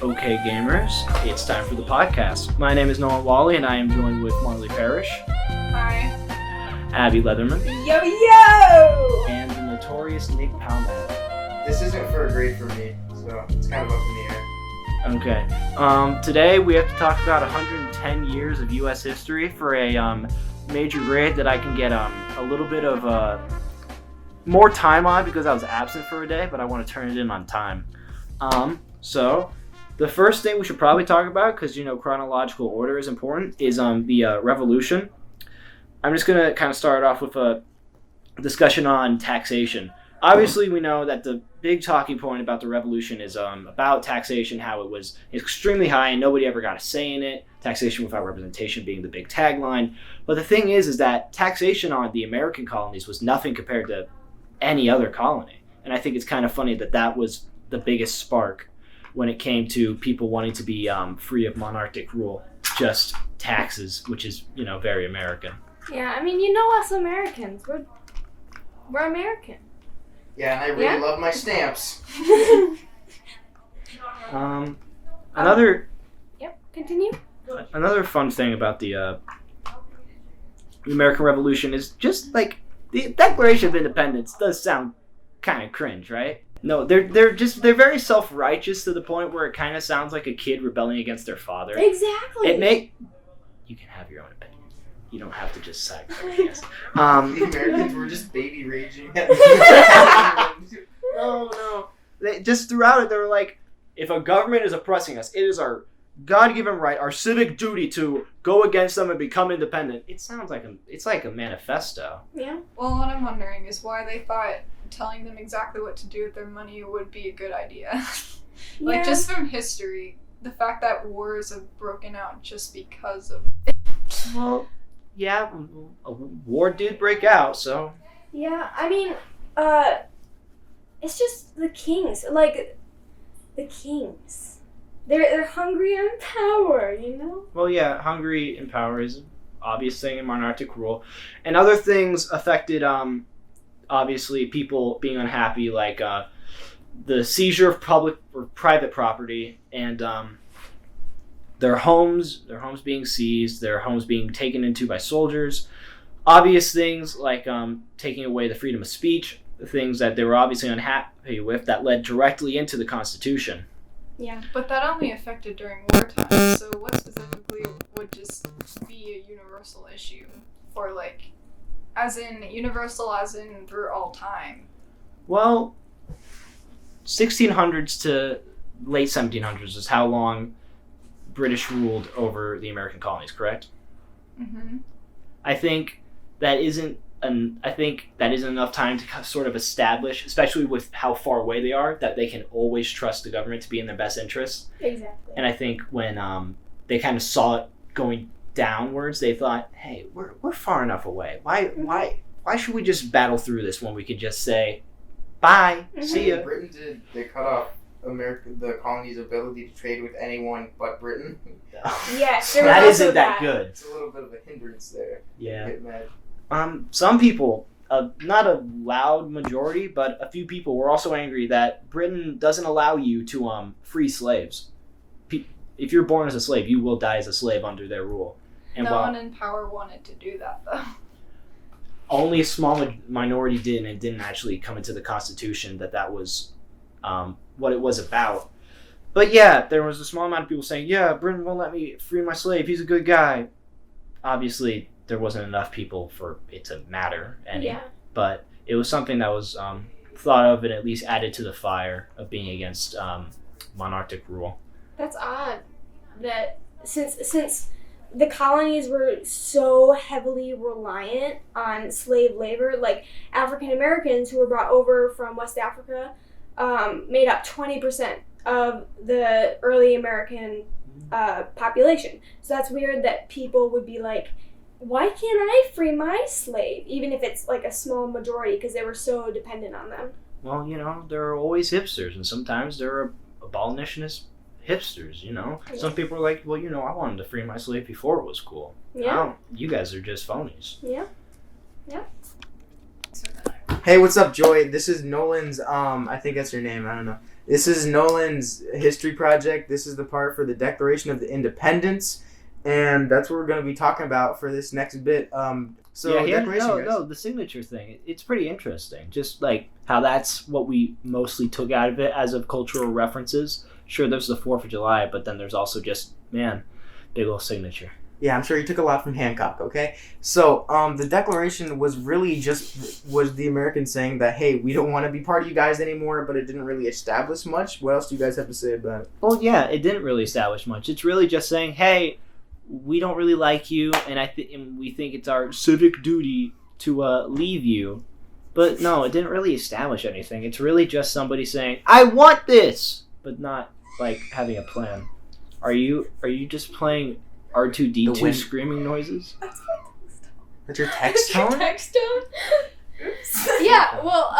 Okay, gamers, it's time for the podcast. My name is Noah Wally, and I am joined with Marlee Parrish. Hi. Abby Leatherman. Yo, yo! And the notorious Nick Palmay. This isn't for a grade for me, so it's kind of up in the air. Okay. Today we have to talk about 110 years of U.S. history for a major grade that I can get a little bit of more time on because I was absent for a day, but I want to turn it in on time. So the first thing we should probably talk about, because chronological order is important, is the Revolution. I'm just going to kind of start off with a discussion on taxation. Obviously, we know that the big talking point about the Revolution is about taxation, how it was extremely high and nobody ever got a say in it. Taxation without representation being the big tagline. But the thing is that taxation on the American colonies was nothing compared to any other colony. And I think it's kind of funny that that was the biggest spark when it came to people wanting to be free of monarchic rule. Just taxes, which is, very American. Yeah, I mean, us Americans. We're American. Yeah, and I really love my stamps. Continue. Another fun thing about the American Revolution is just like the Declaration of Independence does sound kind of cringe, right? No, they're very self-righteous to the point where it kind of sounds like a kid rebelling against their father. Exactly. You can have your own opinion. You don't have to just side with us. The Americans were just baby raging. No. Just throughout it, they were like, if a government is oppressing us, it is our God-given right, our civic duty to go against them and become independent. It sounds like it's like a manifesto. Yeah. Well, what I'm wondering is why they thought telling them exactly what to do with their money would be a good idea. Just from history, the fact that wars have broken out just because of it. Well, yeah, a war did break out, so... Yeah, I mean, it's just the kings. The kings. They're hungry on power, Well, yeah, hungry in power is an obvious thing in monarchic rule. And other things affected, obviously, people being unhappy, like the seizure of public or private property and their homes being seized, their homes being taken into by soldiers. Obvious things like taking away the freedom of speech, the things that they were obviously unhappy with that led directly into the Constitution. Yeah, but that only affected during wartime, so what specifically would just be a universal issue for, universal as in through all time? Well, 1600s to late 1700s is how long British ruled over the American colonies, correct? Mm-hmm. I think that isn't enough time to sort of establish, especially with how far away they are, that they can always trust the government to be in their best interests. Exactly. And I think when they kind of saw it going downwards, they thought, "Hey, we're far enough away. Why should we just battle through this when we could just say, bye, see ya?" Britain they cut off the colony's ability to trade with anyone but Britain. Yes, that isn't that good. It's a little bit of a hindrance there. Yeah. Get mad. Some people, not a loud majority, but a few people were also angry that Britain doesn't allow you to free slaves. If you're born as a slave, you will die as a slave under their rule. And no one in power wanted to do that, though. Only a small minority did, and it didn't actually come into the Constitution that was what it was about. But yeah, there was a small amount of people saying, yeah, Britain won't let me free my slave. He's a good guy. Obviously, there wasn't enough people for it to matter any. Yeah. But it was something that was thought of and at least added to the fire of being against monarchic rule. That's odd that since the colonies were so heavily reliant on slave labor, like African Americans who were brought over from West Africa made up 20% of the early American population. So that's weird that people would be like, why can't I free my slave? Even if it's like a small majority, because they were so dependent on them. Well, there are always hipsters, and sometimes there are abolitionist hipsters, Yeah. Some people are like, well, I wanted to free my slave before it was cool. Yeah. You guys are just phonies. Yeah. Yeah. Hey, what's up, Joy? This is Nolan's, I think that's your name, I don't know. This is Nolan's history project. This is the part for the Declaration of the Independence, and that's what we're going to be talking about for this next bit. The signature thing. It's pretty interesting. Just like how that's what we mostly took out of it as of cultural references. Sure, there's the 4th of July, but then there's also just, man, big old signature. Yeah, I'm sure he took a lot from Hancock, okay? So, the Declaration was really was the Americans saying that, hey, we don't want to be part of you guys anymore, but it didn't really establish much. What else do you guys have to say about it? Well, yeah, it didn't really establish much. It's really just saying, hey, we don't really like you, and and we think it's our civic duty to leave you. But no, it didn't really establish anything. It's really just somebody saying, I want this, but not, like, having a plan. Are you just playing R2-D2 screaming noises? That's your text tone? Your text tone? Oops. Yeah, well,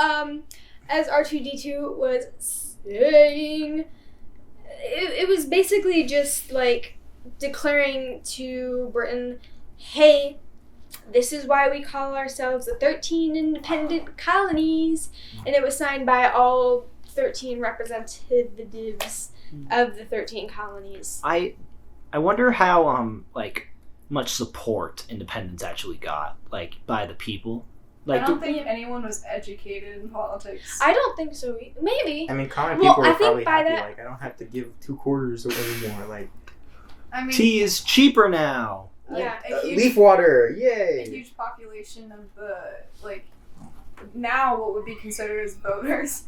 as R2-D2 was saying, it was basically just, like, declaring to Britain, hey, this is why we call ourselves the 13 independent colonies. And it was signed by all 13 representatives of the 13 colonies. I wonder how much support independence actually got, like, by the people. Like, I don't think anyone was educated in politics. I don't think so. Maybe. I mean, common people I were think probably by happy. that- Like, I don't have to give 2 quarters anymore. Like, I mean, tea is cheaper now. Yeah. leaf water, yay! A huge population of the, like, now what would be considered as voters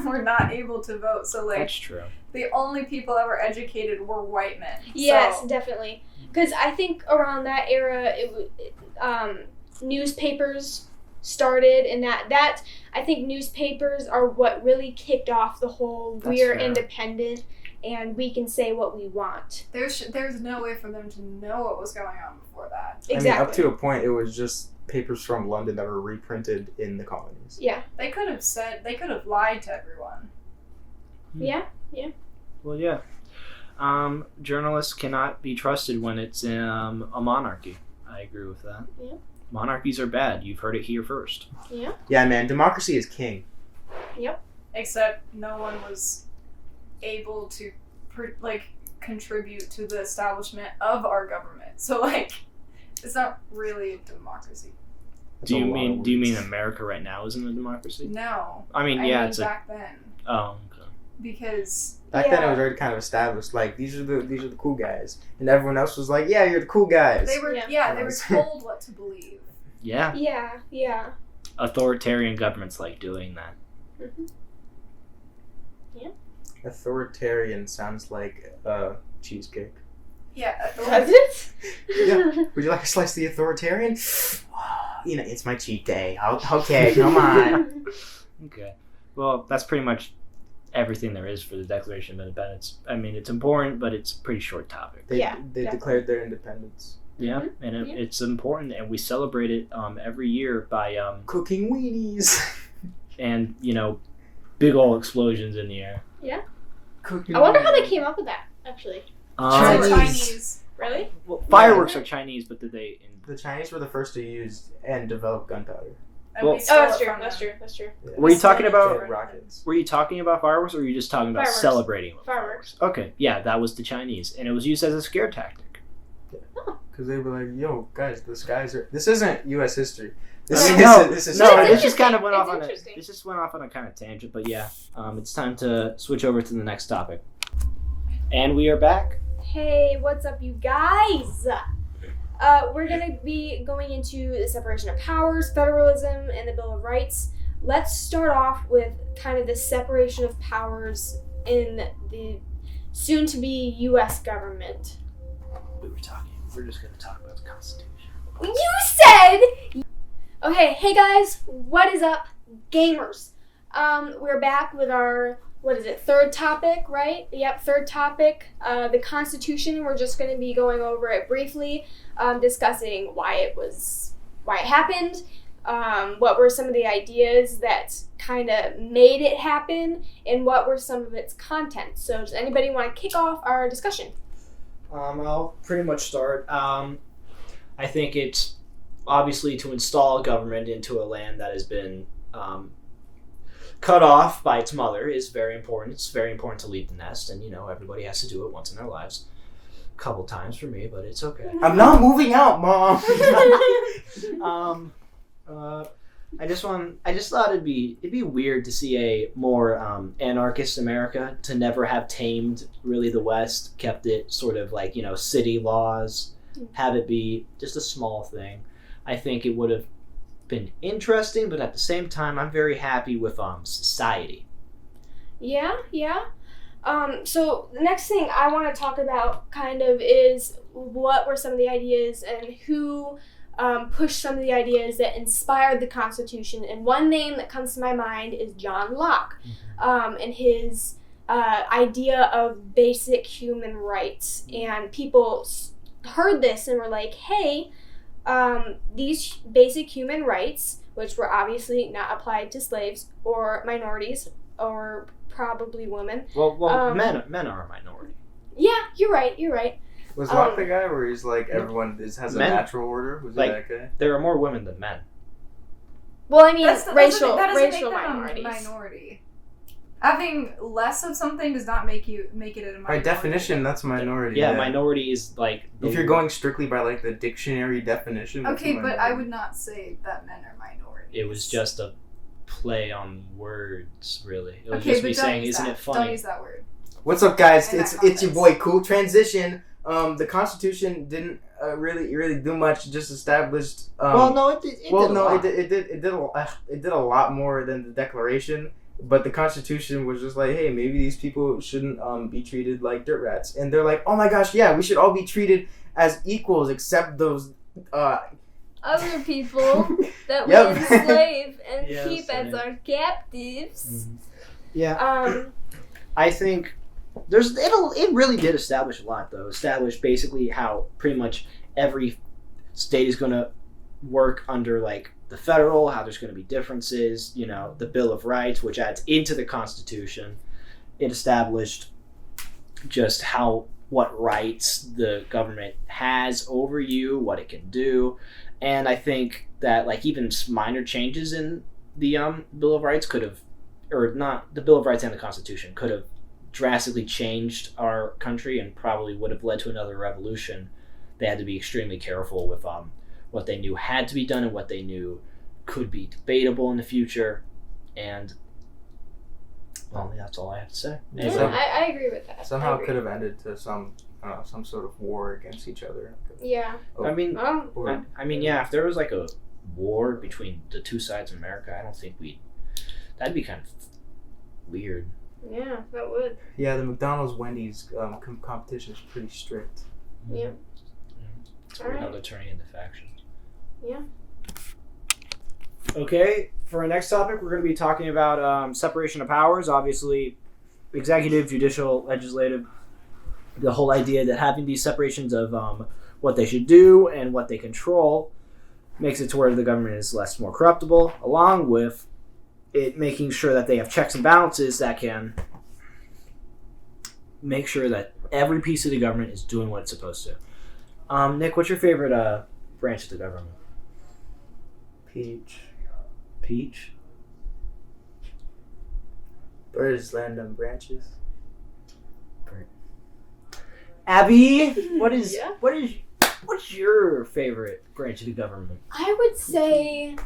were not able to vote. So, like, That's true. the only people that were educated were white men. Yes, So, definitely. Because I think around that era, newspapers started, and that I think newspapers are what really kicked off the whole we're fair. independent and we can say what we want. there's no way for them to know what was going on before that. Exactly. I mean, up to a point, it was just papers from London that were reprinted in the colonies. Yeah. They could have lied to everyone. Yeah. Well, yeah. Journalists cannot be trusted when it's a monarchy. I agree with that. Yeah. Monarchies are bad. You've heard it here first. Yeah. Yeah, man, democracy is king. Except no one was able to contribute to the establishment of our government. So, like, it's not really a democracy. That's Do a you lot of mean words. America right now isn't a democracy? No. I mean, yeah, it's back then. Oh, okay. Because Back then, it was already kind of established. Like, these are the cool guys, and everyone else was like, "Yeah, you're the cool guys." they were they were told what to believe. Yeah. Yeah. Authoritarian governments like doing that. Mm-hmm. Authoritarian sounds like cheesecake. Yeah. Does it? Yeah. Would you like a slice of the authoritarian? You know, it's my cheat day. Okay, come on. Okay. Well, that's pretty much everything there is for the Declaration of Independence. I mean, it's important, but it's a pretty short topic. They definitely. declared their independence. Yeah, and it's important, and we celebrate it every year by Cooking weenies. and big old explosions in the air. Cooking I wonder how they came up with that, actually. Chinese. Really? Well, fireworks are Chinese, but did they? The Chinese were the first to use and develop gunpowder. And Well- we stole That's it true. from That's them. true. That's true. Yeah. Were you talking They about? had rockets? Were you talking about fireworks, or were you just talking about Fireworks. celebrating with Fireworks. Okay, yeah, that was the Chinese, and it was used as a scare tactic. Because they were like, "Yo, guys, the skies are." This isn't U.S. history. This I is mean, this is No, It's this just kind of went interesting. off on a. It's interesting. This just went off on a kind of tangent, but yeah, it's time to switch over to the next topic. And we are back. Hey, what's up, you guys? We're gonna be going into the separation of powers, federalism, and the Bill of Rights. Let's start off with kind of the separation of powers in the soon-to-be U.S. government. We're just going to talk about the Constitution. You said. Okay, hey guys, what is up, gamers? We're back with our third topic, right? Yep, third topic, the Constitution. We're just going to be going over it briefly, discussing why it happened, what were some of the ideas that kind of made it happen, and what were some of its contents. So does anybody want to kick off our discussion? I'll pretty much start. I think it's obviously to install government into a land that has been cut off by its mother is very important. It's very important to leave the nest, and everybody has to do it once in their lives. A couple times for me, but it's okay. I'm not moving out, Mom. I just thought it'd be weird to see a more anarchist America, to never have tamed really the West, kept it sort of like city laws, have it be just a small thing. I think it would have been interesting, but at the same time, I'm very happy with society. Yeah. So the next thing I want to talk about kind of is what were some of the ideas and who pushed some of the ideas that inspired the Constitution. And one name that comes to my mind is John Locke, and his idea of basic human rights. And people heard this and were like, hey, these basic human rights, which were obviously not applied to slaves or minorities or probably women. Well, men are a minority. Yeah, you're right. Was Locke the guy where he's like everyone has a men, natural order? Was like, that guy? There are more women than men. Well, I mean, that racial doesn't make them minorities. a minority. Having less of something does not make it a minority. By definition, that's minority. Yeah, minority is like... If you're going strictly by like the dictionary definition. Okay, but I would not say that men are minorities. It was just a play on words, really. It was Okay, just but me saying, isn't it funny? Don't use that word. What's up, guys? In It's that your context. boy Cool Transition. The Constitution didn't really do much. Just established. It did a lot more than the Declaration. But the Constitution was just like, hey, maybe these people shouldn't be treated like dirt rats. And they're like, oh my gosh, yeah, we should all be treated as equals, except those Other people that Yep. we enslave and Yes, keep as I- our captives. Yeah. I think it really did establish a lot, though. Establish basically how pretty much every state is going to work under like the federal, how there's going to be differences, the Bill of Rights, which adds into the Constitution. It established just what rights the government has over you, what it can do. And I think that like even minor changes in the Bill of Rights could have, or not the Bill of Rights and the Constitution, could have drastically changed our country and probably would have led to another revolution. They had to be extremely careful with what they knew had to be done and what they knew could be debatable in the future. And well, that's all I have to say. Yeah, Some- I agree with that. somehow I it agree. could have ended to some sort of war against each other. Yeah. I mean, Or- I mean, yeah. If there was like a war between the two sides of America, I don't think that'd be kind of weird. Yeah, that would. Yeah, the McDonald's Wendy's competition is pretty strict. Yeah. It's weird how Alright. they're turning into factions. Yeah. Okay, for our next topic, we're going to be talking about separation of powers. Obviously, executive, judicial, legislative. The whole idea that having these separations of what they should do and what they control makes it to where the government is more corruptible, along with it making sure that they have checks and balances that can make sure that every piece of the government is doing what it's supposed to. Nick, what's your favorite branch of the government? Peach. Peach? Birds land on branches. Abby, what's Yeah? what's your favorite branch of the government? I would say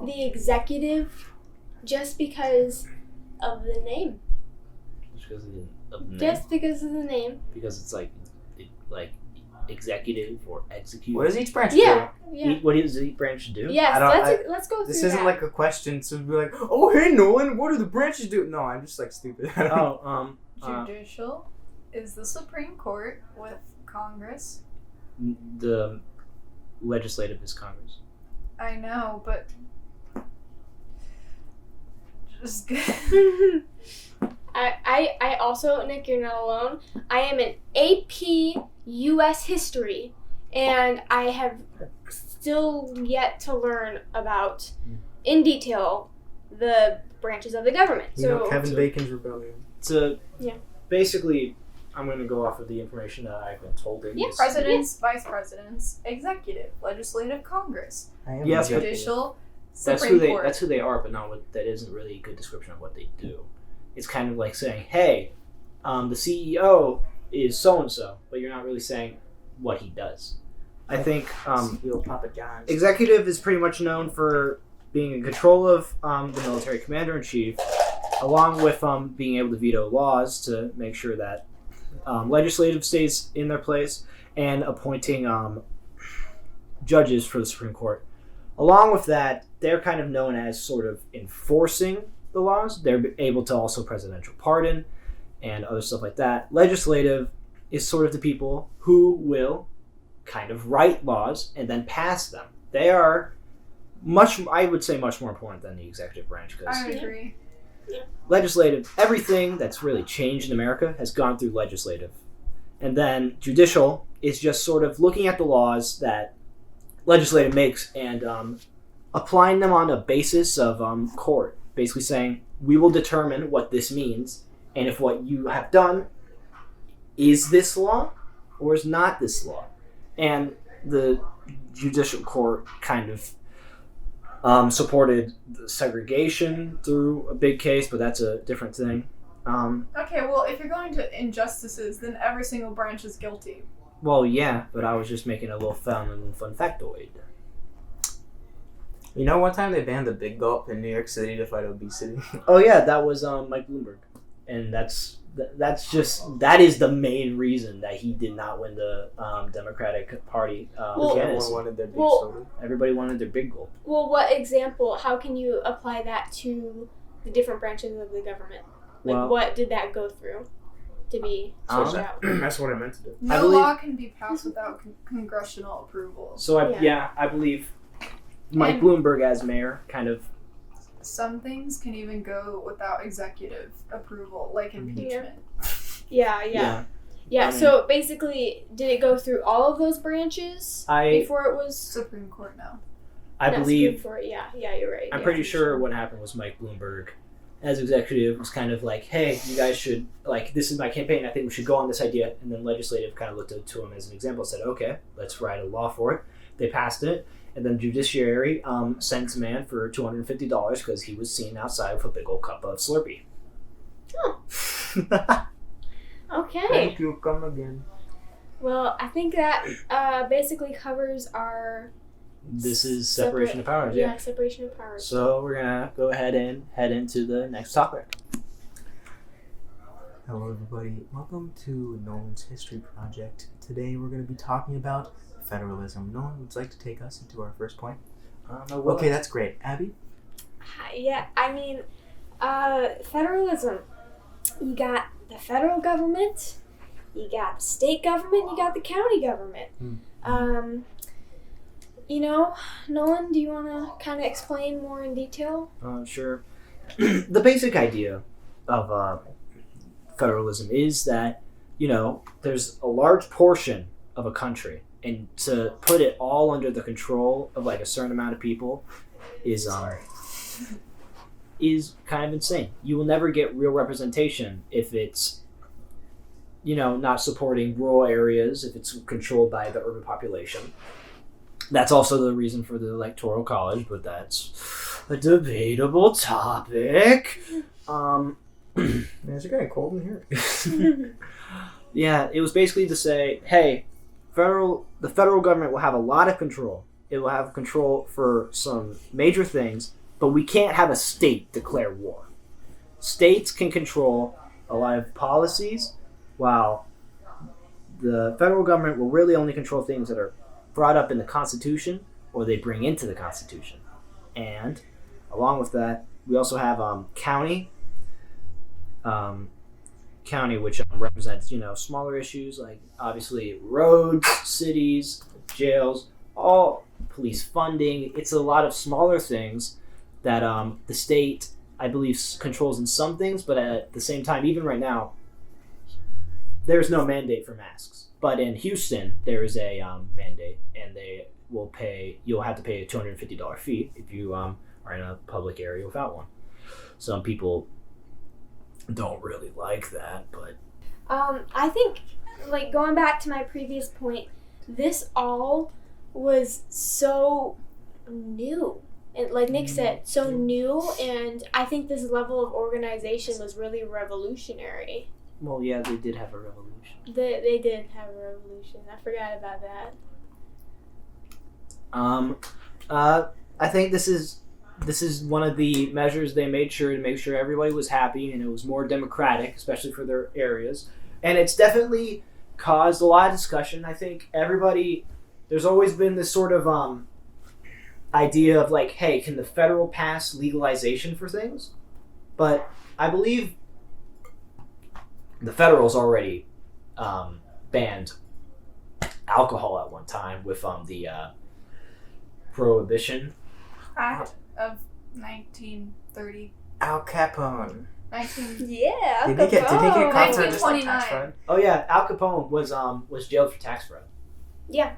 the executive, just because of the name. Just because of the name? Just because of the name. Because it's like executive or execute. What does each branch Yeah. do? Yeah. What does each branch do? Yes. Let's go through This isn't that. like a question, so be like, oh, hey, Nolan, what do the branches do? No, I'm just like stupid. Oh, Judicial is the Supreme Court with Congress. the legislative is Congress. I know, but just I also, Nick, you're not alone. I am an AP U.S. History, and I have still yet to learn about, in detail, the branches of the government. You know Kevin Bacon's Rebellion. Basically, I'm going to go off of the information that I've been told. Yeah, presidents, vice presidents, executive, legislative, Congress, I am Yes, executive. judicial, Supreme Court. That's who they are, but that isn't really a good description of what they do. It's kind of like saying, hey, the CEO is so and so, but you're not really saying what he does. I think Papa John's. executive is pretty much known for being in control of the military commander in chief, along with being able to veto laws to make sure that legislative stays in their place, and appointing judges for the Supreme Court. Along with that, they're kind of known as sort of enforcing the laws. They're able to also presidential pardon and other stuff like that. Legislative is sort of the people who will kind of write laws and then pass them. They are I would say much more important than the executive branch, because I agree. legislative, everything that's really changed in America has gone through legislative. And then judicial is just sort of looking at the laws that legislative makes and applying them on a basis of court. Basically saying, we will determine what this means, and if what you have done is this law or is not this law. And the judicial court kind of supported the segregation through a big case, but that's a different thing. Okay, well, if you're going to injustices, then every single branch is guilty. Well, yeah, but I was just making a little fun factoid. You know, one time they banned the Big Gulp in New York City to fight obesity. Oh yeah, that was Mike Bloomberg, and that is the main reason that he did not win the Democratic Party candidacy. Everyone wanted their big soda. Everybody wanted their big gulp. Well, what example? How can you apply that to the different branches of the government? Like, Well, what did that go through to be switched out? That's what I meant to do. No believe- law can be passed without congressional approval. So I believe Mike Bloomberg as mayor kind of. Some things can even go without executive approval, like impeachment. Yeah. I mean, so basically, did it go through all of those branches before it was Supreme Court now. I believe. Yeah, you're right. I'm pretty sure what happened was Mike Bloomberg, as executive, was kind of like, hey, you guys should, this is my campaign, I think we should go on this idea. And then legislative kind of looked to him as an example and said, okay, let's write a law for it. They passed it. And then judiciary sentenced a man for $250 because he was seen outside with a big old cup of Slurpee. Oh. Okay. Thank you, come again. Well, I think that basically covers our... This is separation of powers, yeah. Yeah, separation of powers. So we're going to go ahead and head into the next topic. Hello, everybody. Welcome to Nolan's History Project. Today we're going to be talking about federalism. Nolan, would you like to take us into our first point? Okay, that's great. Abby? Yeah, I mean, federalism. You got the federal government, you got the state government, you got the county government. Nolan, do you want to kind of explain more in detail? Sure. The basic idea of federalism is that, there's a large portion of a country, and to put it all under the control of a certain amount of people is kind of insane. You will never get real representation if it's not supporting rural areas, if it's controlled by the urban population. That's also the reason for the Electoral College, but that's a debatable topic. Man, is it getting cold in here? Yeah, it was basically to say, hey, the federal government will have a lot of control. It will have control for some major things, but we can't have a state declare war. States can control a lot of policies, while the federal government will really only control things that are brought up in the Constitution or they bring into the Constitution. And along with that, we also have county, which represents smaller issues like obviously roads, cities, jails, all police funding. It's a lot of smaller things that the state, I believe, controls in some things, but at the same time, even right now, there's no mandate for masks. But in Houston, there is a mandate, and you'll have to pay a $250 fee if you are in a public area without one. Some people don't really like that, but I think, going back to my previous point, this all was so new. and like Nick said, so new, and I think this level of organization was really revolutionary. Well, yeah, they did have a revolution. They did have a revolution. I forgot about that. I think this is one of the measures they made sure to make sure everybody was happy and it was more democratic, especially for their areas. And it's definitely caused a lot of discussion. I think there's always been this sort of idea of like, hey, can the federal pass legalization for things? But I believe the federal's already banned alcohol at one time with the Prohibition. Act of 1930. Al Capone. 19... Yeah, Did he get caught for just like 1929. tax fraud? Oh yeah, Al Capone was jailed for tax fraud. Yeah.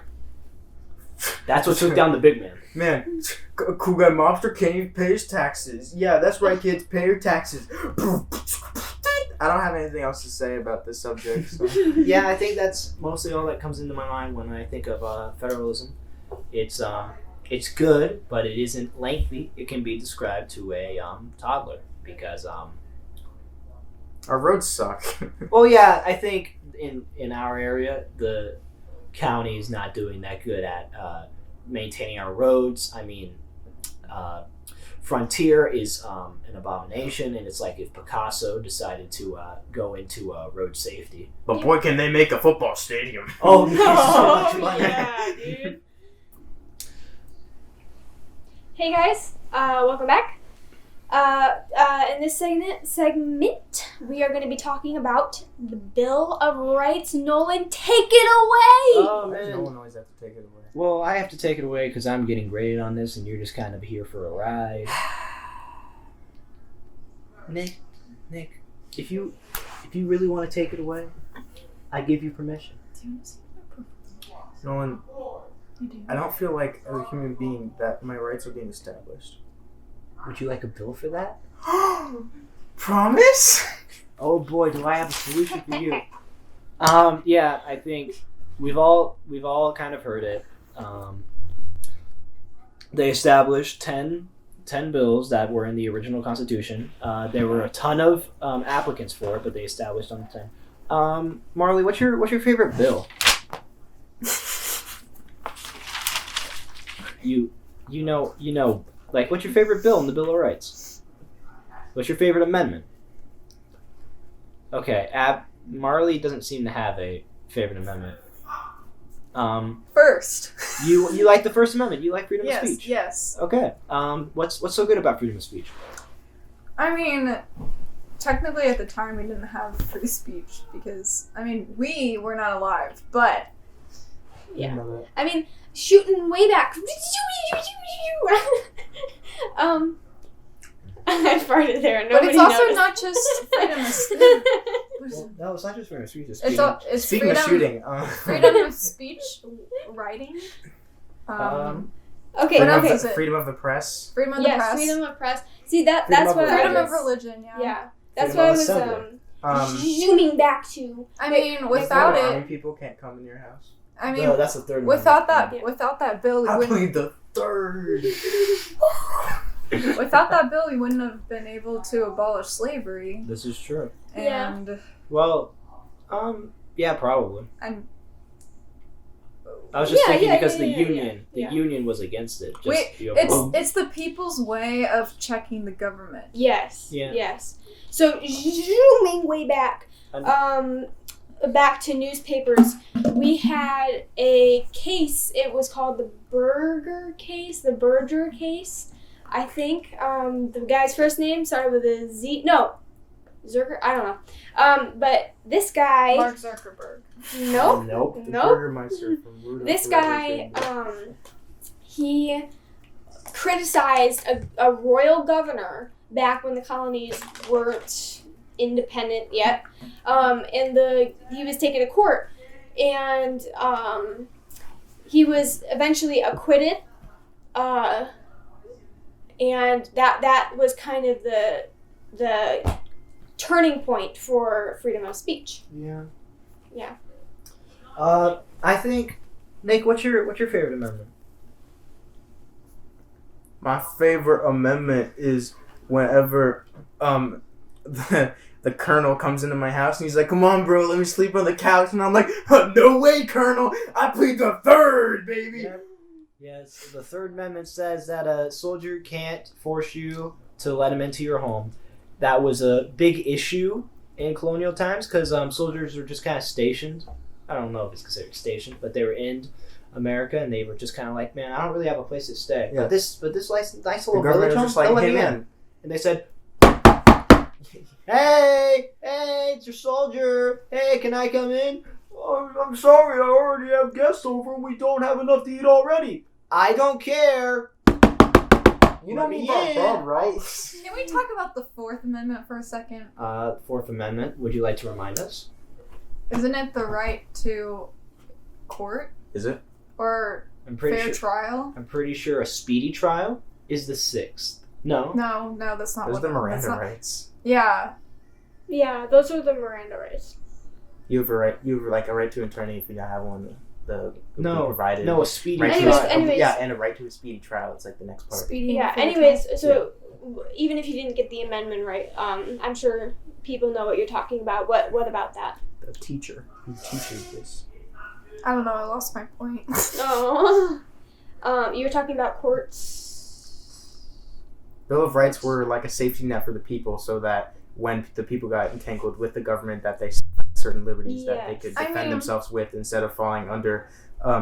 That's what took down the big man. Man, cool guy mobster can't even pay his taxes. Yeah, that's right, kids. Pay your taxes. I don't have anything else to say about this subject. So. Yeah, I think that's mostly all that comes into my mind when I think of federalism. It's good, but it isn't lengthy. It can be described to a toddler because Our roads suck. well, yeah, I think in our area the county is not doing that good at maintaining our roads. I mean, Frontier is an abomination, and it's like if Picasso decided to go into road safety. But boy, can they make a football stadium. Oh, Oh, so much money. yeah, dude. Hey guys, welcome back. In this segment, we are going to be talking about the Bill of Rights. Nolan, take it away! Oh Why does no man. one always have to take it away? Well, I have to take it away because I'm getting graded on this, and you're just kind of here for a ride. Nick, if you really want to take it away, I give you permission. Nolan, I don't feel like as a human being that my rights are being established. Would you like a bill for that? Promise? Oh boy, do I have a solution for you. Yeah, I think we've all kind of heard it. They established 10 bills that were in the original Constitution. There were a ton of applicants for it, but they established on the 10. Marlee, what's your favorite bill? You know, like, what's your favorite bill in the Bill of Rights? What's your favorite amendment? Okay, Marlee doesn't seem to have a favorite amendment. First. You like the First Amendment? You like freedom of Yes, speech? yes. Okay. What's so good about freedom of speech? I mean, technically at the time we didn't have free speech because, I mean, we were not alive, but... Yeah. I mean, shooting way back. I farted there. But Nobody it's also noticed. not just freedom of speech. Well, no, it's not just freedom of speech. It's It's Speaking freedom, of shooting, freedom of speech, writing, Okay, freedom, okay. of the, freedom of the press. freedom of the Yes, press, freedom of press. See, that's Freedom what of I freedom was, of religion. Yeah. Yeah, that's Freedom what I of was assembly. zooming back to. I mean, Like, without no, it, army people can't come in your house. I mean, No, that's the third without amendment. that bill, we I wouldn't. plead the third. Without that bill, we wouldn't have been able to abolish slavery. This is true. Yeah. And Well, yeah, probably. and I was just Yeah, thinking yeah, because yeah, the union was against it. Just Wait, the overall- it's the people's way of checking the government. Yes. Yeah. Yes. So zooming way back, back to newspapers, we had a case. It was called the Berger case. I think. The guy's first name started with a Z. No, Zerger. I don't know. But this guy. Mark Zuckerberg. Nope. Nope. The Nope. Burgermeister from Rudolph This the guy, Red-Nosed he criticized a royal governor back when the colonies weren't independent yet, and he was taken to court, and he was eventually acquitted, and that was kind of the turning point for freedom of speech. Yeah. Yeah. I think, Nick, what's your favorite amendment? My favorite amendment is whenever the colonel comes into my house and he's like, "Come on, bro, let me sleep on the couch," and I'm like, "No way, Colonel! I plead the third, baby." Yep. Yes, the Third Amendment says that a soldier can't force you to let him into your home. That was a big issue in colonial times because soldiers were just kind of stationed. I don't know if it's considered stationed, but they were in America and they were just kind of like, man, I don't really have a place to stay. Yeah. But this nice little The government village was home, just like, they'll let "Hey, me in." man." And they said, hey, it's your soldier. Hey, can I come in? Oh, I'm sorry, I already have guests over. We don't have enough to eat already. I don't care. You know me, right? Can we talk about the Fourth Amendment for a second? Fourth Amendment. Would you like to remind us? Isn't it the right to court Is it? or I'm pretty fair sure. trial? I'm pretty sure a speedy trial is the 6th. No. No, that's not There's what the that's Miranda not- rights. Yeah. Yeah, those are the Miranda rights. You have a right. You have like a right to an attorney if you don't have one. The provided. No, a speedy Right Anyways, trial. anyways. Yeah, and a right to a speedy trial. It's like the next part. Speedy. Yeah. and fair Anyways, trial. so even if you didn't get the amendment right, I'm sure people know what you're talking about. What about that? The teacher who teaches this. I don't know. I lost my point. Oh, you were talking about courts. Bill of Rights were like a safety net for the people, so that when the people got entangled with the government, that they still had certain liberties that they Yes. could I defend mean- themselves with, instead of falling under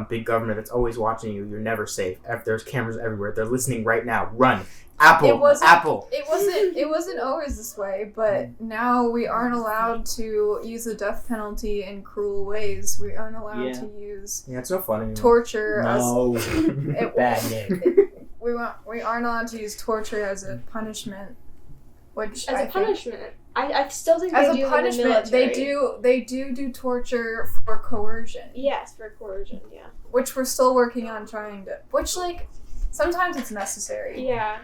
big government that's always watching you. You're never safe. There's cameras everywhere. They're listening right now. Run, Apple, It wasn't- Apple. It wasn't always this way, but now we aren't allowed to use the death penalty in cruel ways. We aren't allowed Yeah. to use Yeah, it's no fun anymore. torture No. It- Bad name. we aren't allowed to use torture as a punishment, which As I a punishment. I still think Think, they as do a in the punishment, military. they do torture for coercion, Yes, for coercion. Yeah. which we're still working on trying to. Which like sometimes it's necessary. Yeah.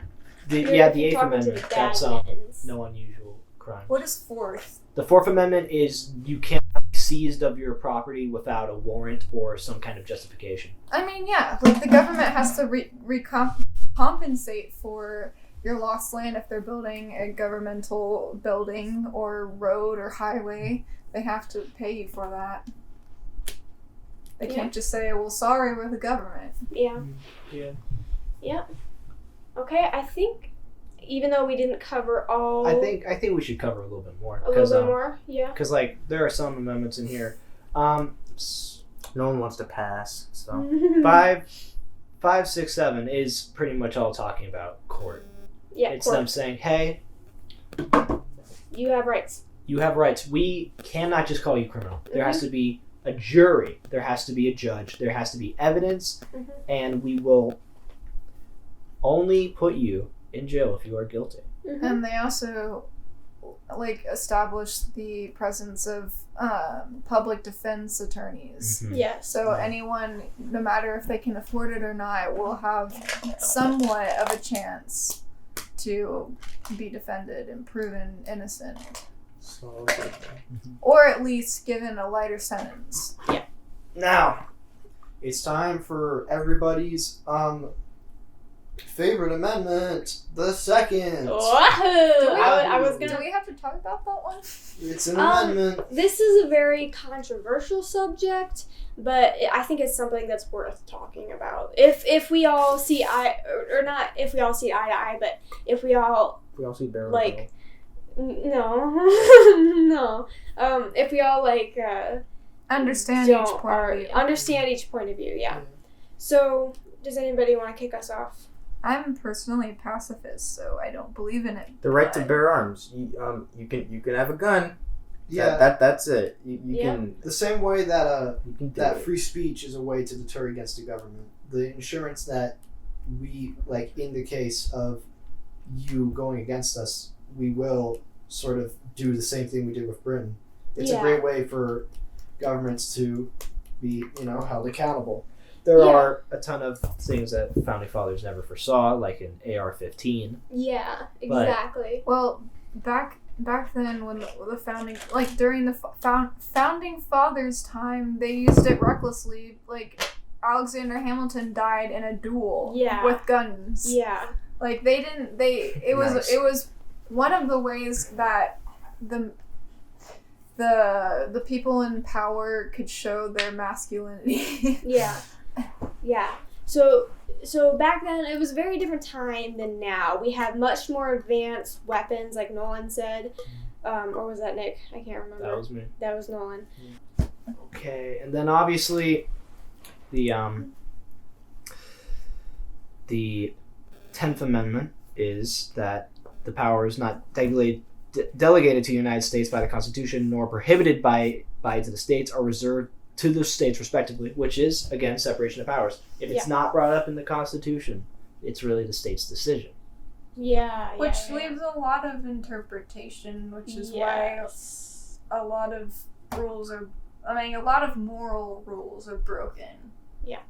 The You're Eighth talking to Amendment. the bad That's ones. no unusual crime. What is fourth? The Fourth Amendment is you can't be seized of your property without a warrant or some kind of justification. I mean, yeah, like the government has to compensate for your lost land if they're building a governmental building or road or highway. They have to pay you for that. They Yeah. can't just say, "Well, sorry, we're the government." Yeah. Yeah. Okay, I think even though we didn't cover all I think we should cover a little bit more a little bit more, yeah. because like there are some amendments in here. No one wants to pass, so. 5, 6, 7 is pretty much all talking about court. Yeah, It's court. them saying, "Hey, You have rights. you have rights. We cannot just call you criminal. There has to be a jury. There has to be a judge. There has to be evidence, Mhm. and we will only put you in jail if you are guilty." Mhm. And they also like establish the presence of public defense attorneys. Mhm. Yes. So anyone, no matter if they can afford it or not, will have somewhat of a chance to be defended and proven innocent, So. or at least given a lighter sentence. Now, it's time for everybody's favorite amendment, the second. Whoa! I was Do gonna. we have to talk about that one? It's an Um, amendment. This is a very controversial subject, but I think it's something that's worth talking about. If we all see eye, or not, if we all see eye to eye, but if we all We all see barrel. like, no, no, if we all like Understand don't each part of view. understand each point of view, yeah. So, does anybody want to kick us off? I'm personally a pacifist, so I don't believe in it. The right to but- bear arms. You can have a gun. Yeah, That's it. You Yeah. can the same way that you can do that it. free speech is a way to deter against the government. The insurance that we like in the case of you going against us, we will sort of do the same thing we did with Britain. It's Yeah. a great way for governments to be, held accountable. There Yeah. are a ton of things that founding fathers never foresaw, like an AR-15. Yeah, But- exactly. Well, back then when the founding, like during the founding fathers' time, they used it recklessly. Like Alexander Hamilton died in a duel Yeah. with guns. Yeah. Like it was one of the ways that the people in power could show their masculinity. Yeah. So back then it was a very different time than now. We had much more advanced weapons, like Nolan said. Or was that Nick? I can't remember. That was me. That was Nolan. Okay, and then obviously the 10th Amendment is that the power is not delegated to the United States by the Constitution, nor prohibited by to the states, or reserved to the states respectively, which is, again, separation of powers. If it's not brought up in the Constitution, it's really the state's decision. Yeah. Which leaves a lot of interpretation, which is why a lot of a lot of moral rules are broken. Yeah.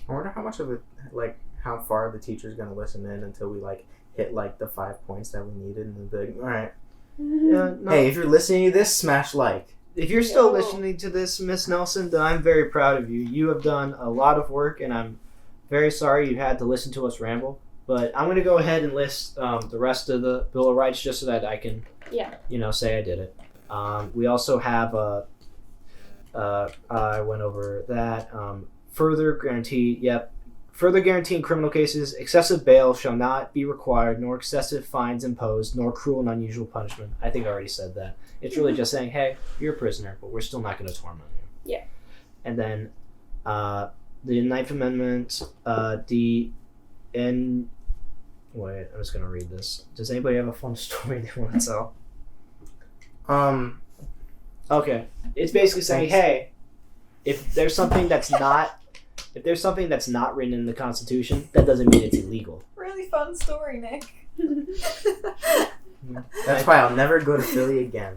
I wonder how much of it, like, how far the teacher's gonna listen in until we, like, hit, like, the 5 points that we needed, and then be like, alright. Hey, if you're listening to this, smash like. If you're still listening to this, Miss Nelson, then I'm very proud of you. You have done a lot of work, and I'm very sorry you had to listen to us ramble. But I'm going to go ahead and list the rest of the Bill of Rights just so that I can, say I did it. We also have I went over that. Further guarantee in criminal cases, excessive bail shall not be required, nor excessive fines imposed, nor cruel and unusual punishment. I think I already said that. It's really just saying, hey, you're a prisoner, but we're still not going to torment you. Yeah. And then the 9th Amendment, wait, I'm just going to read this. Does anybody have a fun story they want to tell? Okay. It's basically saying, hey, if there's something that's not written in the Constitution, that doesn't mean it's illegal. Really fun story, Nick. That's why I'll never go to Philly again.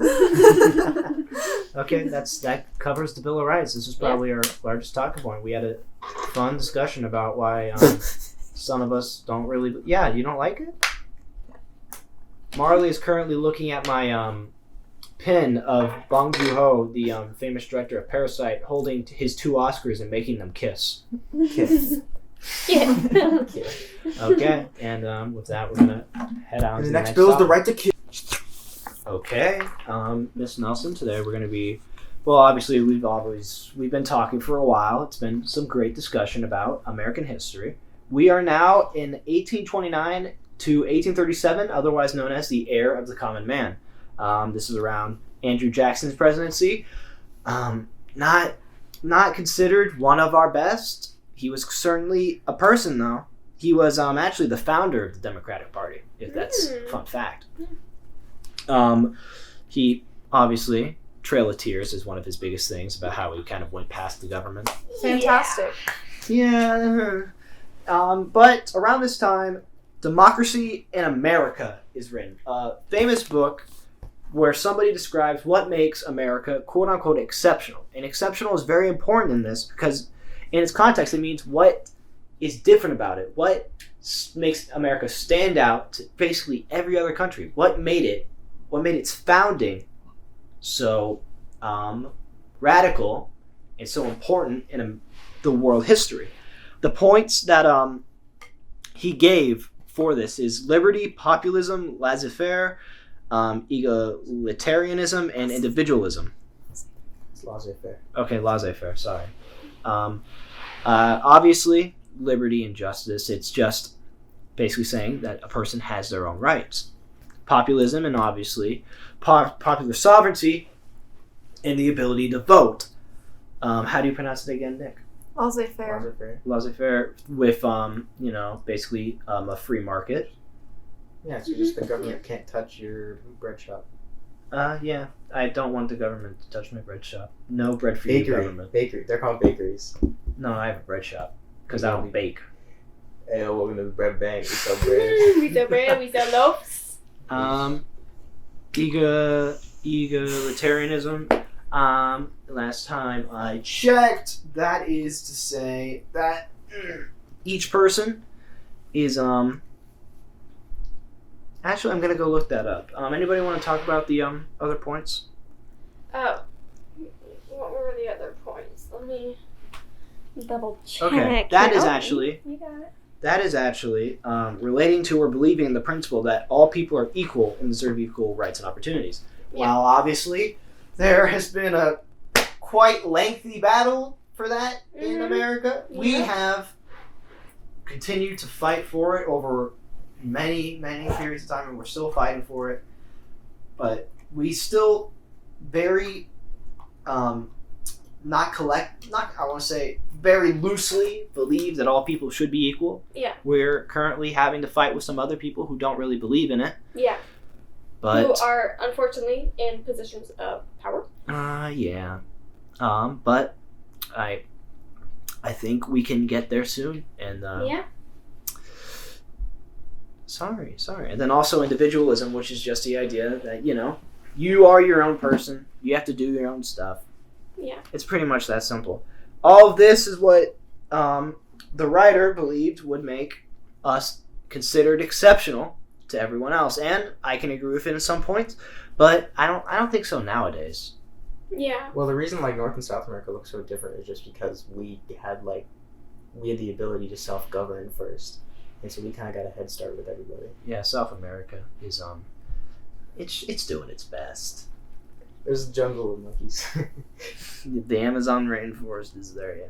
Okay, that covers the Bill of Rights. This was probably our largest talking point. We had a fun discussion about why some of us don't really... Yeah, you don't like it? Marlee is currently looking at my pin of Bong Joon-ho, the famous director of Parasite, holding his 2 Oscars and making them kiss. Kiss. Yeah. Okay, and with that, we're gonna head out. And to the next bill is the topic. right to kill. Okay, Miss Nelson. Today we're gonna be, well, obviously we've been talking for a while. It's been some great discussion about American history. We are now in 1829 to 1837, otherwise known as the Era of the Common Man. This is around Andrew Jackson's presidency. Not considered one of our best. He was certainly a person, though. He was actually the founder of the Democratic Party, if that's a fun fact. He obviously, Trail of Tears is one of his biggest things about how he kind of went past the government. Fantastic. Yeah. But around this time, Democracy in America is written. A famous book where somebody describes what makes America, quote-unquote, exceptional. And exceptional is very important in this because in its context, it means what is different about it. What makes America stand out to basically every other country? What made its founding so radical and so important in the world history? The points that he gave for this is liberty, populism, laissez-faire, egalitarianism, and individualism. It's laissez-faire. Okay, laissez-faire, sorry. Obviously, liberty and justice, it's just basically saying that a person has their own rights. Populism and obviously popular sovereignty and the ability to vote. How do you pronounce it again, Nick? Laissez-faire. Laissez-faire. Laissez-faire with, basically a free market. Yeah, so just the government can't touch your bread shop. Yeah. I don't want the government to touch my bread shop. No bread for you, government. Bakery. They're called bakeries. No, I have a bread shop. Because I don't bake. Hey, welcome to the bread bank. We sell bread. We sell bread, we sell loaves. Egalitarianism. Last time I checked, that is to say that each person is actually, I'm gonna go look that up. Anybody want to talk about the other points? Oh, what were the other points? Let me double check. Okay, that is Oh, actually you got it. that is actually relating to or believing in the principle that all people are equal and deserve equal rights and opportunities. Yeah. While obviously there has been a quite lengthy battle for that in Mhm. America, we Yeah. have continued to fight for it over many, many periods of time, and we're still fighting for it. But we still very Very loosely believe that all people should be equal. Yeah. We're currently having to fight with some other people who don't really believe in it. Yeah. But Who are unfortunately in positions of power. yeah. But I think we can get there soon. And Yeah. Sorry. And then also individualism, which is just the idea that, you are your own person. You have to do your own stuff. Yeah. It's pretty much that simple. All of this is what the writer believed would make us considered exceptional to everyone else, and I can agree with it in some points, but I don't think so nowadays. Yeah. Well, the reason like North and South America look so different is just because we had the ability to self-govern first, and so we kind of got a head start with everybody. Yeah, South America is it's doing its best. There's a jungle of monkeys. The Amazon rainforest is there, yeah.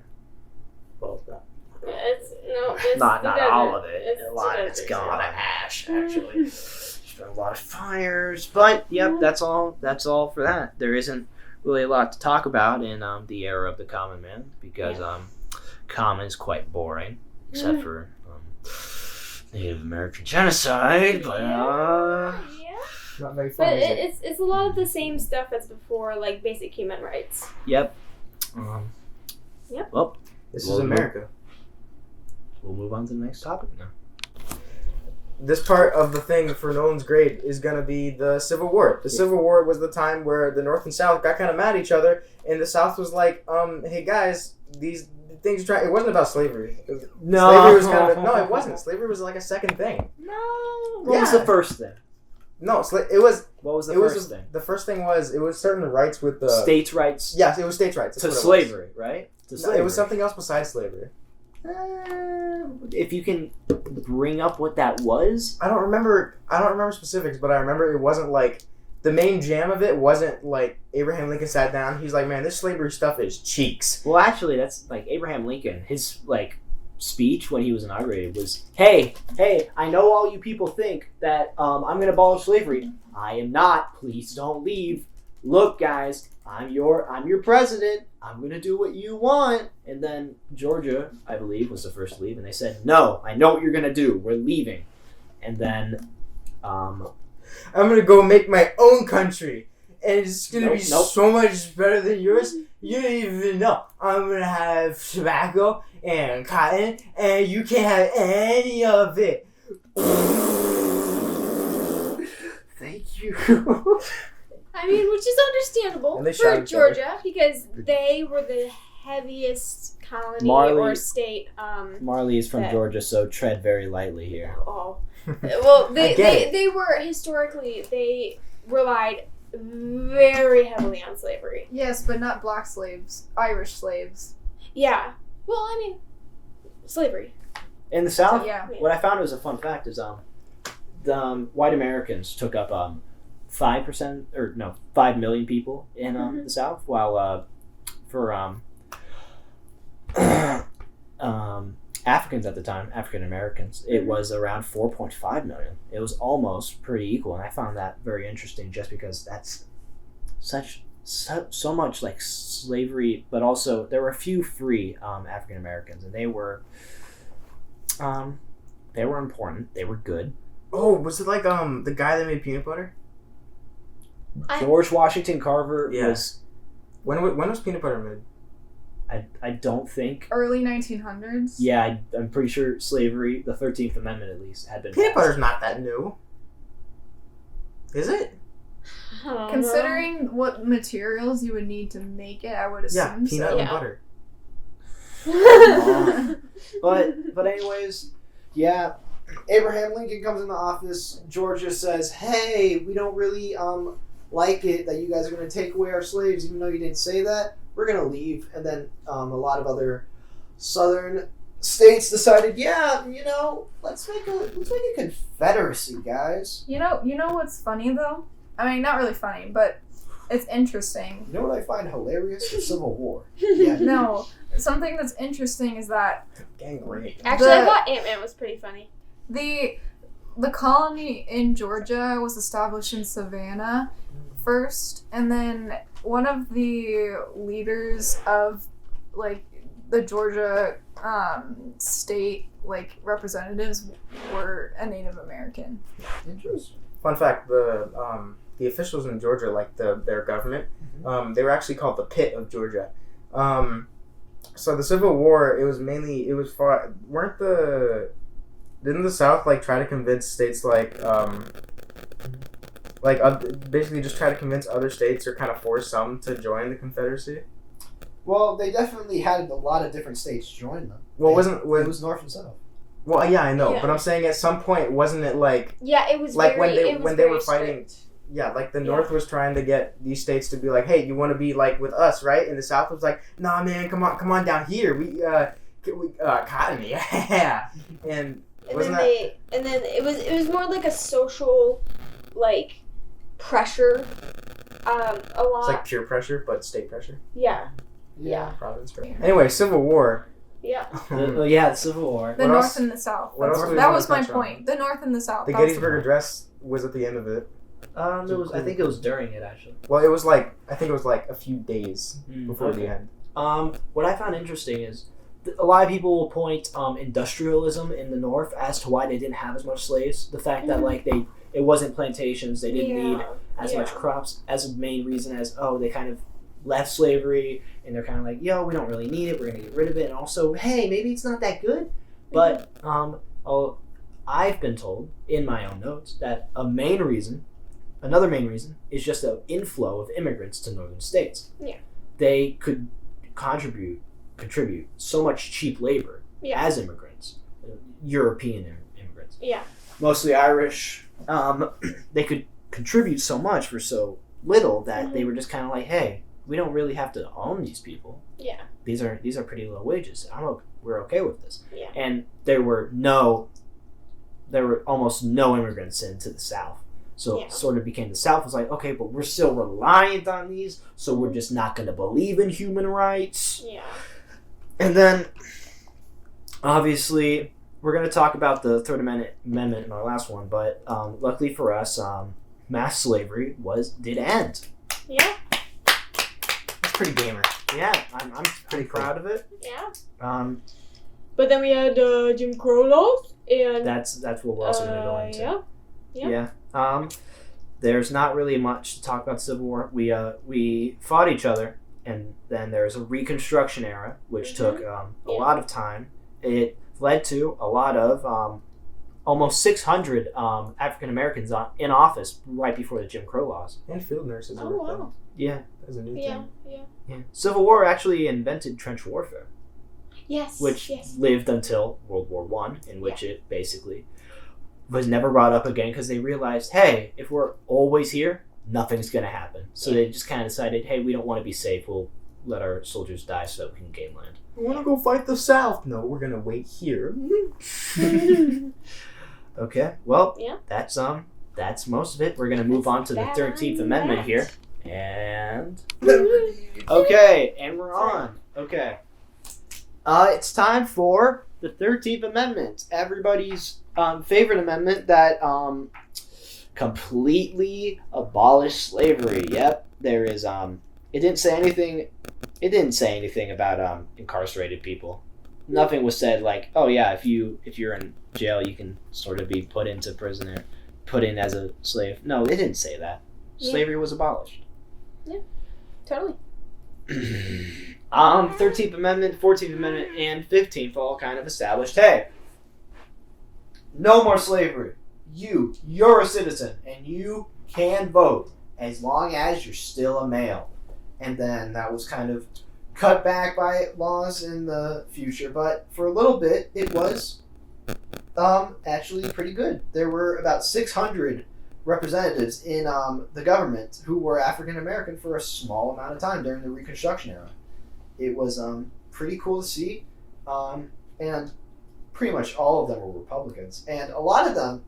Well, it's not. It's Not the all desert. of it. It's A lot the of it's desert. gone to ash, actually. There's been a lot of fires, but yep, that's all for that. There isn't really a lot to talk about in the era of the common man, because common is quite boring, except for Native American genocide, but Yeah. Not very fun. But is it? it's a lot of the same stuff as before, like basic human rights. yep. Yep. Well, This Well, is America. we'll move on to the next topic now. This part of the thing for Nolan's grade is going to be the Civil War. The Civil War was the time where the North and South got kind of mad at each other, and the South was like, hey guys, these things are trying... It wasn't about slavery. No. Slavery was kind of... No, it wasn't. Slavery was like a second thing. No. What was the first thing? No, it was... What was the it was first thing? The first thing was, it was certain rights with the... States' rights Yes, it was states' rights. That's to what it was. slavery, right? To No, slavery. it was something else besides slavery. If you can bring up what that was. I don't remember specifics, but I remember it wasn't like... The main jam of it wasn't like Abraham Lincoln sat down. He's like, man, this slavery stuff is cheeks. Well, actually, that's like Abraham Lincoln. His speech when he was inaugurated was, "Hey, I know all you people think that I'm going to abolish slavery. I am not. Please don't leave. Look, guys, I'm your president. I'm going to do what you want." And then Georgia, I believe, was the first to leave, and they said, "No, I know what you're going to do. We're leaving." And then I'm gonna go make my own country, and it's gonna be Nope. so much better than yours. You don't even know. I'm gonna have tobacco and cotton, and you can't have any of it. Thank you. I mean, which is understandable And they for shot each other. Georgia because they were the heaviest colony Marlee- or state. Marlee is from that- Georgia, so tread very lightly here. Oh, well, I get it. they were historically they relied very heavily on slavery. Yes, but not black slaves. Irish slaves. Yeah. Well, I mean, slavery. In the South, Yeah. what I found was a fun fact is the white Americans took up 5% or no 5 million people in the South, while for Africans at the time, African Americans, it was around 4.5 million. It was almost pretty equal, and I found that very interesting just because that's so much like slavery, but also there were a few free African Americans, and they were important. They were good. Oh, was it like the guy that made peanut butter? George Washington Carver Yeah. was. When was peanut butter made? I don't think. Early 1900s? Yeah, I'm pretty sure slavery, the 13th Amendment at least, had been. Peanut passed. butter's not that new. Is it? I don't Considering what materials you would need to make it, I would Yeah, assume peanut so. and Yeah. butter. know. But anyways, yeah. Abraham Lincoln comes into office. Georgia says, "Hey, we don't really like it that you guys are going to take away our slaves, even though you didn't say that. We're going to leave." And then a lot of other Southern states decided, let's make a confederacy, guys. You know what's funny though? I mean, not really funny, but it's interesting. You know what I find hilarious? The Civil War. Yeah. No, something that's interesting is that Gang rape. Actually, I thought Ant-Man was pretty funny. the colony in Georgia was established in Savannah first, and then one of the leaders of like the Georgia state representatives were a Native American. Interesting. Fun fact: the officials in Georgia, like their government, they were actually called the Pit of Georgia. So the Civil War, fought. Didn't the South try to convince states basically just try to convince other states or kind of force some to join the Confederacy? Well, they definitely had a lot of different states join them. Well, it was North and South. Well, yeah, I know, Yeah. but I'm saying at some point, wasn't it Yeah, it was like very, when they were fighting? Yeah, the North was trying to get these states to be like, hey, you want to be with us, right? And the South was like, nah, man, come on down here. We cotton, yeah. And wasn't that? And then it was more like a social, pressure. A lot. It's like peer pressure, but state pressure. Yeah. Province pressure. Anyway, Civil War. Yeah. Yeah, the Civil War. The What North else- and the South. what else do we That wanna was my touch on? point. The North and the South. The that was Gettysburg point. Address was at the end of it. I think it was during it actually. Well, it was I think it was a few days before the end. What I found interesting is a lot of people will point industrialism in the North as to why they didn't have as much slaves. The fact that it wasn't plantations, they didn't need as much crops as a main reason as they kind of left slavery and they're kind of like, yo, we don't really need it, we're gonna get rid of it, and also, hey, maybe it's not that good. But I've been told in my own notes that another main reason is just the inflow of immigrants to northern states. Yeah. They could contribute so much cheap labor as immigrants, European immigrants. Yeah. Mostly Irish. They could contribute so much for so little that they were just kind of like, hey, we don't really have to own these people. Yeah. These are pretty low wages. We're okay with this. Yeah. And there were almost no immigrants into the South. So it sort of became the South was like, okay, but we're still reliant on these, so we're just not going to believe in human rights. Yeah. And then, obviously, we're going to talk about the Third Amendment in our last one, but luckily for us, mass slavery did end. Yeah. It's pretty gamer. Yeah, I'm pretty proud of it. Yeah. But then we had Jim Crow laws, and That's what we're also going to go into. Yeah. There's not really much to talk about Civil War. We fought each other, and then there's a Reconstruction era, which took a lot of time. It led to a lot of almost 600 African Americans in office right before the Jim Crow laws. And field nurses. Oh, wow. Yeah. As a new Yeah. thing. Yeah. Civil War actually invented trench warfare, Yes. which lived until World War I, in which it basically was never brought up again because they realized, hey, if we're always here, nothing's going to happen. So they just kind of decided, hey, we don't want to be safe. We'll let our soldiers die so that we can gain land. We want to go fight the South. No, we're going to wait here. Okay, well, Yeah. that's most of it. We're going to move on to the 13th Amendment here. And... Okay, and we're on. Okay. It's time for the 13th Amendment. Everybody's favorite amendment that completely abolished slavery. Yep, there is it didn't say anything about incarcerated people. Nothing was said like, oh yeah, if you're in jail, you can sort of be put into prison or put in as a slave. No, it didn't say that. Slavery was abolished. Yeah, totally. 13th Amendment, 14th Amendment, and 15th all kind of established, hey, no more slavery. You're a citizen, and you can vote as long as you're still a male. And then that was kind of cut back by laws in the future, but for a little bit, it was actually pretty good. There were about 600 representatives in the government who were African American for a small amount of time during the Reconstruction era. It was pretty cool to see. and pretty much all of them were Republicans, and a lot of them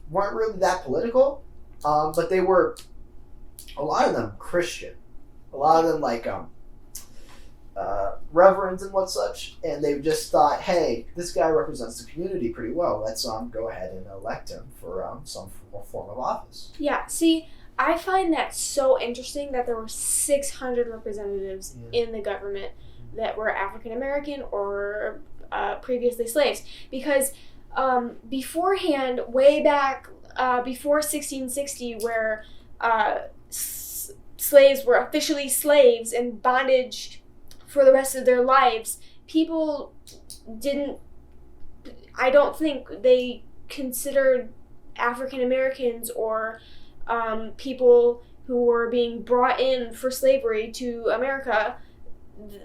weren't really that political, but they were, a lot of them Christian, a lot of them like reverends and what such, and they just thought, hey, this guy represents the community pretty well. Let's go ahead and elect him for some form of office. Yeah, see, I find that so interesting that there were 600 representatives in the government that were African American or previously slaves, because beforehand, way back before 1660, where slaves were officially slaves and bondage for the rest of their lives, people I don't think they considered African Americans or people who were being brought in for slavery to America,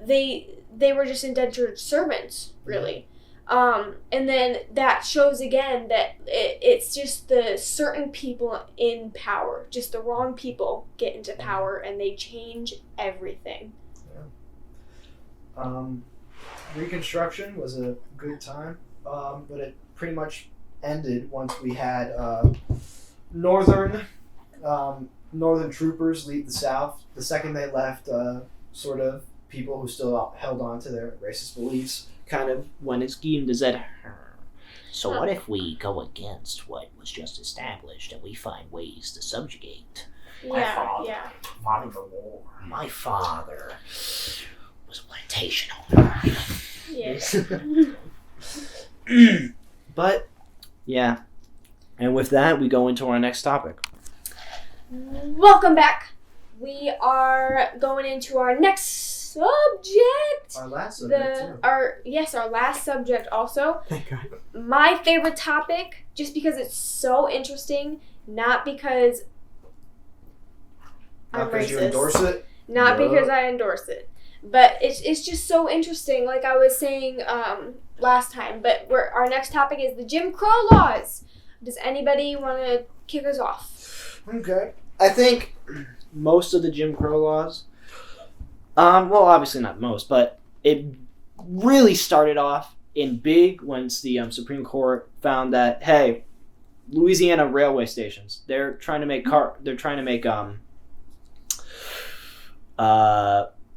they were just indentured servants, really. And then that shows again that it's just the certain people in power, just the wrong people get into power and they change everything. Reconstruction was a good time, but it pretty much ended once we had northern troopers leave the South. The second they left, sort of people who still held on to their racist beliefs kind of When it's deemed as that. So what if we go against what was just established and we find ways to subjugate? Yeah. Fought the war. My father was a plantation owner. Yes. But, yeah. And with that, we go into our next topic. Welcome back. We are going into our next subject. our last subject too. Our last subject also. Thank God. My favorite topic, just because it's so interesting, not because I'm Not because you racist. endorse it. Not No. because I endorse it. But it's just so interesting, like I was saying last time. But our next topic is the Jim Crow laws. Does anybody want to kick us off? Okay. I think most of the Jim Crow laws, well, obviously not most, but it really started off in big once the Supreme Court found that, hey, Louisiana railway stations, they're trying to make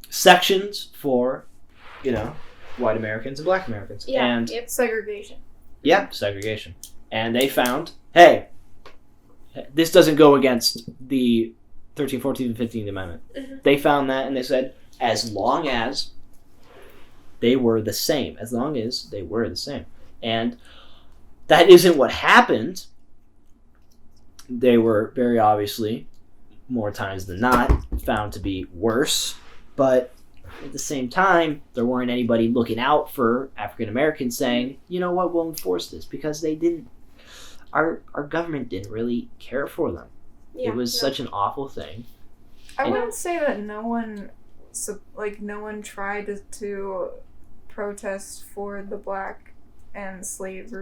sections for, white Americans and black Americans. Yeah. And Segregation. yeah, segregation. And they found, hey, this doesn't go against the 13th, 14th, and 15th Amendment. Mm-hmm. They found that, and they said, as long as they were the same. And that isn't what happened. They were very obviously, more times than not, found to be worse. But at the same time, there weren't anybody looking out for African Americans saying, you know what, we'll enforce this, because they didn't. Our government didn't really care for them. Yeah, it was such an awful thing. I And- wouldn't say that no one tried to protest for the black and slave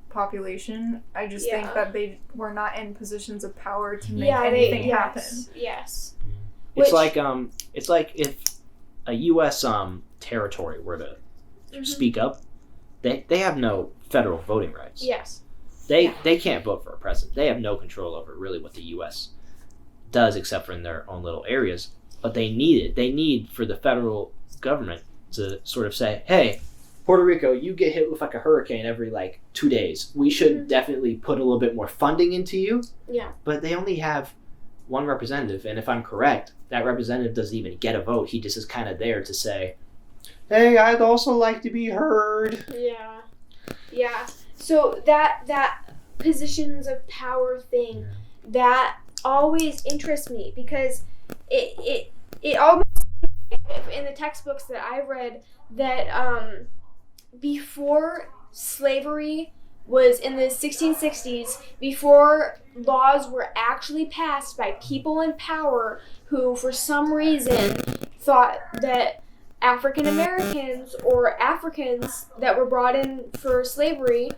population. I just think that they were not in positions of power to make anything happen. Yes. It's like if a U.S. territory were to speak up, they have no federal voting rights. Yes. They can't vote for a president. They have no control over really what the U.S. does, except for in their own little areas. But they need it. They need for the federal government to sort of say, hey, Puerto Rico, you get hit with like a hurricane every 2 days. We should definitely put a little bit more funding into you. Yeah. But they only have one representative, and if I'm correct, that representative doesn't even get a vote. He just is kind of there to say, hey, I'd also like to be heard. Yeah. Yeah. So that positions of power thing, that always interests me, because it almost, in the textbooks that I read, that before slavery was in the 1660s, before laws were actually passed by people in power who for some reason thought that African Americans or Africans that were brought in for slavery,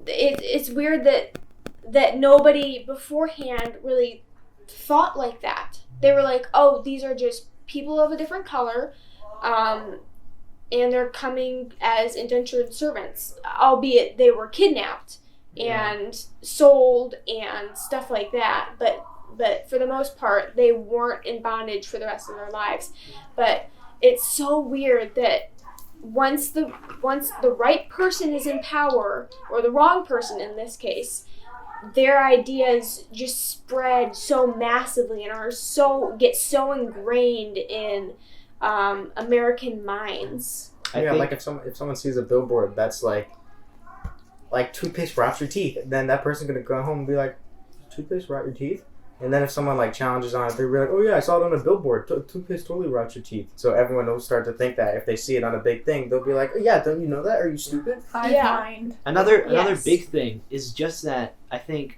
it's weird that nobody beforehand really thought like that. They were like, oh, these are just people of a different color, and they're coming as indentured servants, albeit they were kidnapped and sold and stuff like that. But for the most part, they weren't in bondage for the rest of their lives. But it's so weird that once the right person is in power, or the wrong person in this case, their ideas just spread so massively and get so ingrained in American minds. I think, like if someone sees a billboard that's like toothpaste rots your teeth, then that person's gonna go home and be like, toothpaste rot your teeth? And then if someone like challenges on it, they'll be like, oh yeah, I saw it on a billboard. Toothpaste totally rots your teeth. So everyone will start to think that if they see it on a big thing, they'll be like, oh, yeah, don't you know that? Are you stupid? Mind. Another big thing is just that I think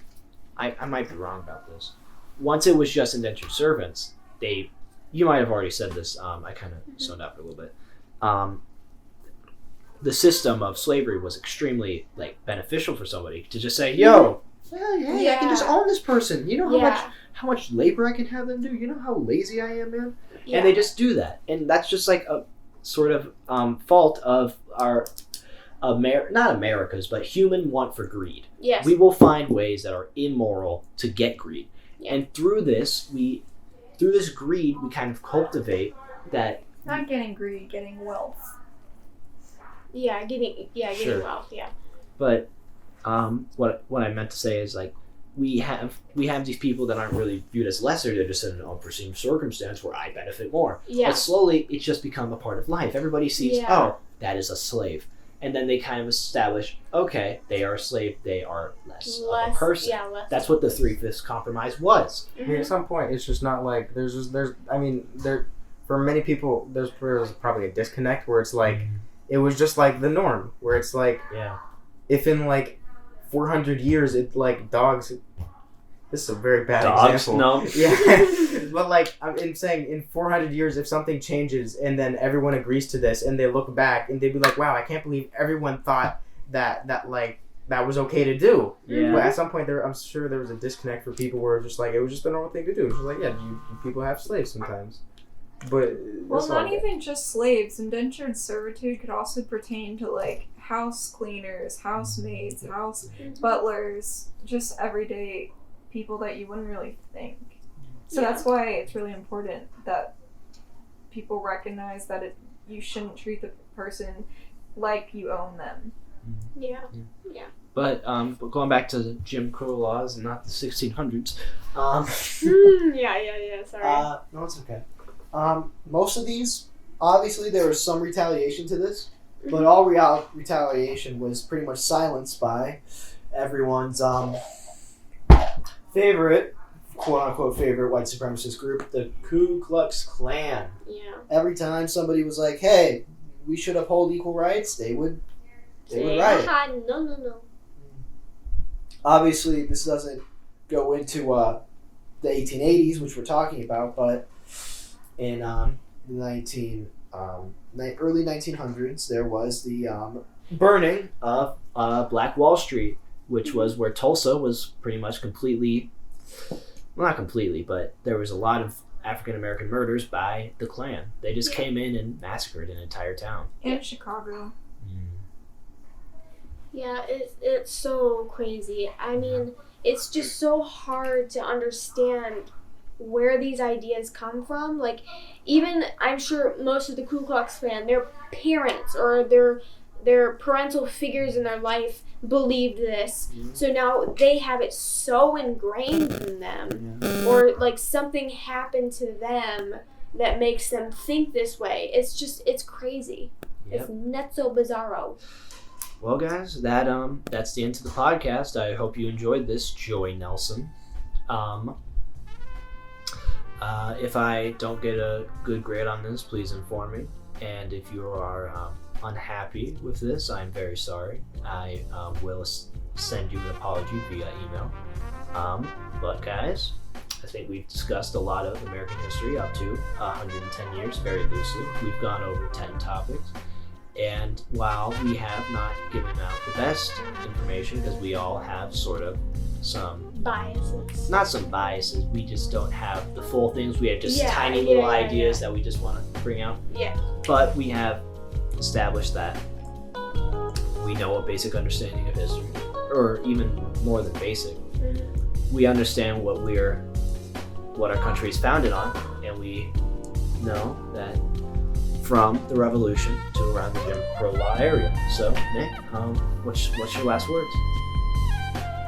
I might be wrong about this. Once it was just indentured servants, you might have already said this. I kind of zoned out for a little bit. The system of slavery was extremely beneficial for somebody to just say, yo. Hey, I can just own this person. You know how much labor I can have them do? You know how lazy I am, man? Yeah. And they just do that. And that's just like a sort of fault of our, not America's, but human want for greed. Yes. We will find ways that are immoral to get greed. Yeah. And through this greed, we kind of cultivate that. Not getting greed, getting wealth. Yeah, getting wealth, yeah. But what I meant to say is we have these people that aren't really viewed as lesser. They're just in an unforeseen circumstance where I benefit more. Yeah. But slowly, it's just become a part of life. Everybody sees, oh, that is a slave. And then they kind of establish, okay, they are a slave. They are less of a person. Yeah, that's what the 3/5 compromise was. I mean, at some point, it's just not like for many people, there's probably a disconnect where it's like, it was just like the norm, where it's like, if in 400 years, it's like dogs. This is a very bad example. No. Yeah. But I'm saying in 400 years, if something changes and then everyone agrees to this and they look back and they'd be like, wow, I can't believe everyone thought that was okay to do. Yeah. But at some point, I'm sure there was a disconnect for people where it was just a normal thing to do. It's just like, yeah, people have slaves sometimes. But not even just slaves. Indentured servitude could also pertain to house cleaners, housemaids, house butlers, just everyday people that you wouldn't really think. So that's why it's really important that people recognize that you shouldn't treat the person like you own them. Yeah. But going back to the Jim Crow laws and not the 1600s. Sorry. No, it's okay. Most of these, obviously, there was some retaliation to this, but all retaliation was pretty much silenced by everyone's favorite, quote-unquote favorite white supremacist group, the Ku Klux Klan. Yeah. Every time somebody was like, hey, we should uphold equal rights, they would riot. No. Obviously, this doesn't go into the 1880s, which we're talking about, but in early 1900s, there was the burning of Black Wall Street, which was where Tulsa was pretty much completely, well, not completely, but there was a lot of African American murders by the Klan. They just came in and massacred an entire town. And Chicago. Yeah, it's so crazy. I mean, it's just so hard to understand where these ideas come from. Even I'm sure most of the Ku Klux Klan, their parents or their parental figures in their life believed this. So now they have it so ingrained in them, or something happened to them that makes them think this way. It's crazy. Yep. It's netso bizarro. Well, guys, that's the end of the podcast. I hope you enjoyed this, Joey Nelson. If I don't get a good grade on this, please inform me. And if you are unhappy with this, I'm very sorry. I will send you an apology via email. But guys, I think we've discussed a lot of American history up to 110 years, very loosely. We've gone over 10 topics. And while we have not given out the best information, because we all have sort of some biases. Not some biases, we just don't have the full things. We have just tiny little ideas that we just want to bring out. Yeah. But we have established that we know a basic understanding of history, or even more than basic. We understand what our country is founded on, and we know that from the revolution to around the Jim Crow law area. So, Nick, what's your last words?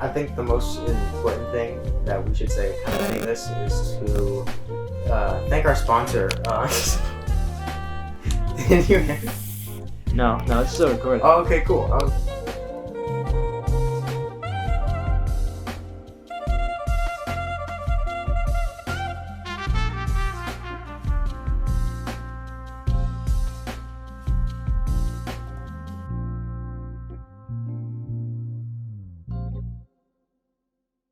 I think the most important thing that we should say kind of ending this is to thank our sponsor. No, it's still recording. Oh, okay, cool.